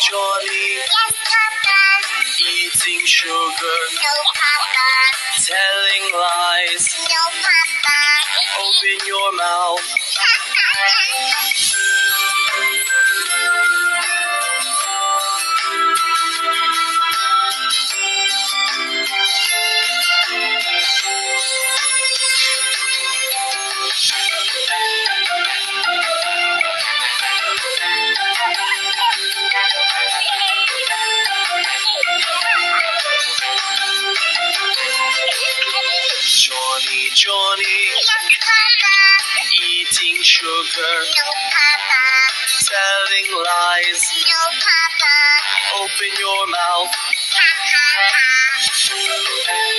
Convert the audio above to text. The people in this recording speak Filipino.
Johnny, Yes, Papa. eating sugar, No, Papa. telling lies. No, Papa. Open your mouth. Johnny, Yes, Papa. eating sugar, No, Papa. telling lies. No, Papa. Open your mouth. Ha, ha, ha.